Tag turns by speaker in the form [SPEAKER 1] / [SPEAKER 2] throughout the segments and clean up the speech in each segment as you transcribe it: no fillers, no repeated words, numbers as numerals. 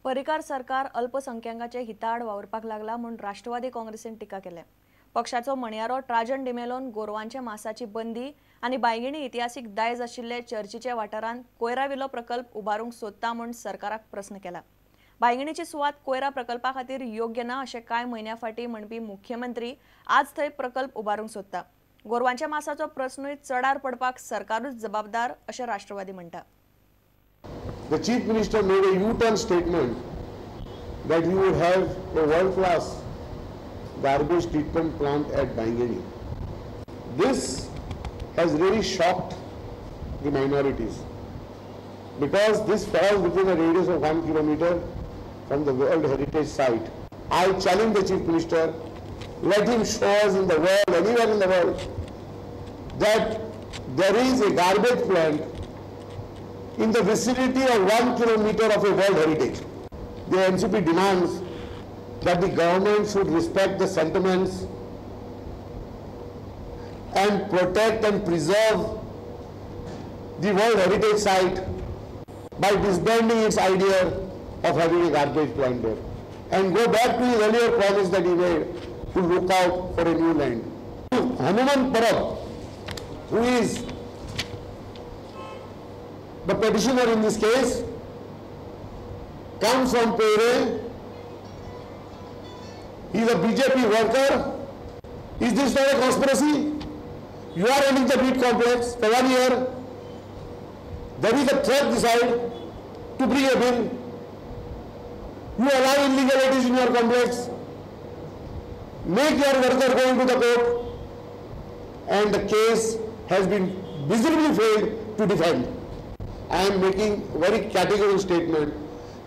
[SPEAKER 1] परिकार सरकार अल्पसंख्याकांचे हिताआड वावरपाक लागला म्हणून राष्ट्रवादी काँग्रेसीन टिका केल्या। पक्षाचो मणियारो ट्राजन डिमेलोन गोरवांच्या मांसाची बंदी आणि बायगिणी इतिहासीक दायज आशिल्ले चर्चीचे वाठारांत कोयराविलो प्रकल्प उबारूंक सोदता म्हूण सरकाराक प्रस्न केला। बायगिणीची सुवात कोयरा प्रकल्पा खातीर योग्य ना अशें कांय म्हयन्या फाटीं म्हणपी मुख्यमंत्री आज थंय प्रकल्प उबारूंक सोदता। गोरवांच्या मांसाचो प्रस्नूय चडार पडपाक सरकारूच जबाबदार अशें राष्ट्रवादी म्हणटा।
[SPEAKER 2] The Chief Minister made a U-turn statement that he would have a world-class garbage treatment plant at Bangini. This has really shocked the minorities because this falls within a radius of 1 kilometer from the World Heritage Site. I challenge the Chief Minister, let him show us in the world, anywhere in the world, that there is a garbage plant in the vicinity of 1 kilometer of a World Heritage. The NCP demands that the government should respect the sentiments and protect and preserve the World Heritage Site by disbanding its idea of having a garbage plant there and go back to his earlier promise that he made to look out for a new land. Hanuman Parab, who is the petitioner in this case, comes from Pere. He is a BJP worker. Is this not a conspiracy? You are running the beat complex for 1 year. There is a threat decide to bring a bill. You allow illegalities in your complex. Make your worker go into the court. And the case has been visibly failed to defend. I am making a very categorical statement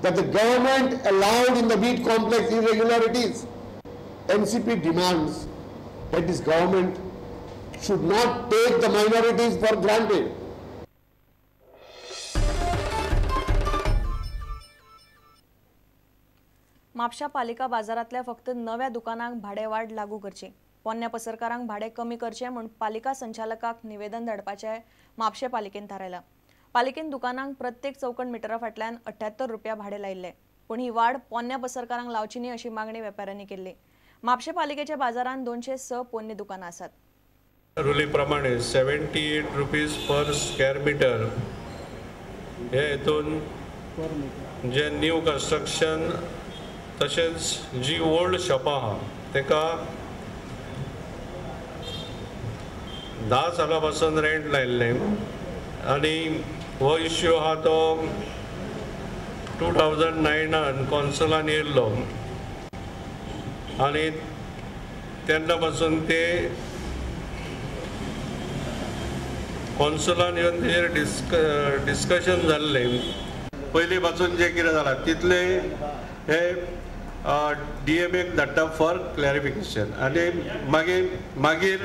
[SPEAKER 2] that the government allowed in the wheat complex irregularities. NCP demands that this government should not take the minorities for granted.
[SPEAKER 1] Mapusa पालिका बाजारांतल्या फक्त नव्या दुकानांक भाडेवाड लागू करची। पोन्न्या पसरकारांक भाडे कमी करचे म्हूण पालिका संचालकाक निवेदन धाडपाचें म्हापशे पालिकेन थारायला। पालिकेन दुकानांक प्रत्येक चौकट मिटरा फाटल्यान 78 रुपया भाडे लायिल्ले, पूण ही वाड पोन्न्या पसरकारांक लावची न्ही अशी मागणी वेपाऱ्यांनी केल्ली। म्हापशे पालिकेच्या बाजारांत 206 पोन्नी दुकानां आसात।
[SPEAKER 3] रुली प्रमाणे 78 रुपीज पर स्क्वेअर मीटर हे हेतून जे न्यू कन्स्ट्रक्शन तशेंच जी ओल्ड शॉपां आहा तेका 10 सालां पासून रेंट लायिल्ले आनी हो इश्यू आहा तो 2009 कॉन्सलान येयल्लो आनी तेन्ना पासून ते कॉन्सलान येवन तेजेर डिस्कशन जाल्ले। पयलीं पासून जे कितें जालां तितले हे DMAक धाडटा फॉर क्लॅरिफिकेशन आनी मागीर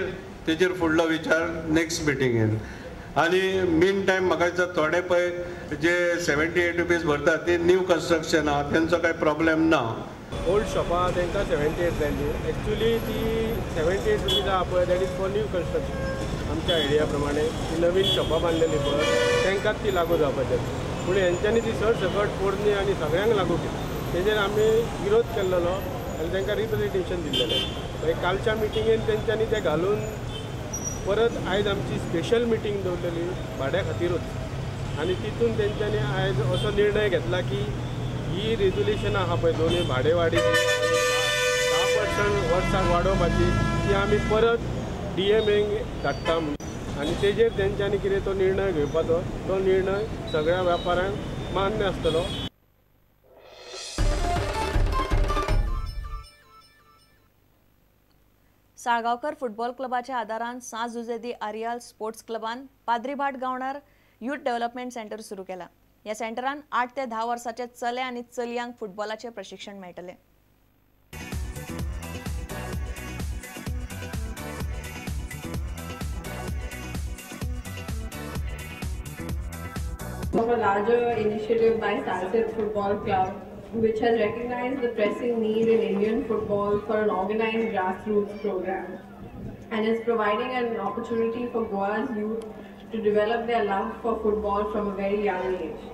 [SPEAKER 3] तेजेर फुडलो विचार नेक्स्ट मिटिंगेन। आनी मेन टायम म्हाका दिसता थोडे पळय जे 78 रुपीज भरतात ते न्यू कन्स्ट्रक्शन आहा तेंचो कांय प्रॉब्लेम ना।
[SPEAKER 4] ओल्ड शॉपां तांकां 78 जाली। एक्चुली ती 78 रुपीज आहा पळय that is for new construction. आमच्या आयडिया प्रमाणे ती नवीन शॉपां बांदलेली पळय तांकांच ती लागू जावपाचें, पूण हेंच्यांनी ती सरसकट पोरणी आनी सगळ्यांक लागू केली। तेजेर आमी विरोध केल्लो आनी तांकां रिप्रेजेंटेशन दिल्लेलें। कालच्या मिटिंगेन तेंच्यांनी तें घालून परत आयज आमची स्पेशल मिटींग दवरलेली भाड्या खातीरूच आनी तितून तेंच्यांनी आयज असो निर्णय घेतला की ही रेजुलेशन आहा पळय दोनूय भाडेवाडीची 10% वर्साक वाडोवपाची ती आमी परत DMAक धाडटा आनी तेजेर तेंच्यांनी कितें तो निर्णय घेवपाचो तो निर्णय सगळ्या वेपाऱ्यांक मान्य आसतलो।
[SPEAKER 1] साळगांवकर फुटबॉल क्लबाच्या आदारान सांज जुजेदी आरियाल स्पोर्ट्स क्लबान पाद्रीभाट गांवणार यूथ डेव्हलपमेंट सेंटर सुरू केला। या सेंटरान 8 ते 10 वर्साचे चले आनी चलयांक फुटबॉलाचे प्रशिक्षण मेळटले।
[SPEAKER 5] A larger initiative by Salsett Football Club, which has recognized the pressing need in Indian football for an organized grassroots program and is providing an opportunity for Goa's youth to develop their love for football from a very young age.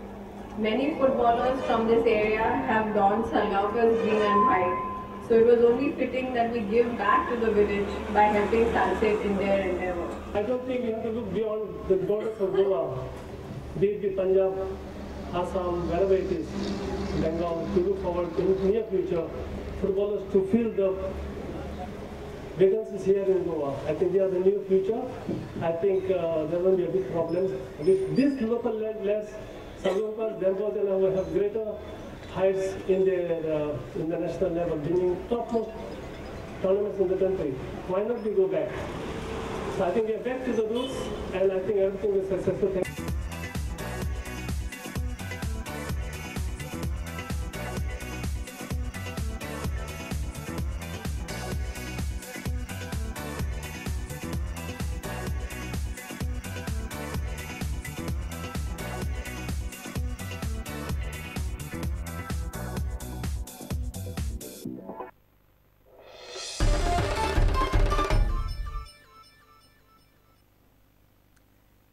[SPEAKER 5] Many footballers from this area have donned Salgaokar's green and white, so it was only fitting that we give back to the village by helping Salset in their endeavour.
[SPEAKER 6] I don't think we have to look beyond the borders of Goa, be it Punjab, Assam, wherever it is, Bengal, to look forward in the near future, footballers to fill the vacancies here in Goa. I think they are the new future. I think there will be a big problem. With this local less, Salgaonkar, Dembos will have greater heights in the national level, winning topmost tournaments in the country. Why not we go back? So I think we are back to the roots, and I think everything is successful.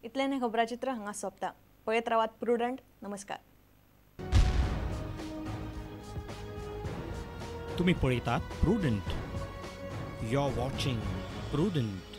[SPEAKER 1] इतल्यान खबराचित्र हांगा सोंपता. पळयत रावात prudent. नमस्कार.
[SPEAKER 7] तुम्ही पळयतात Prudent. You are watching prudent.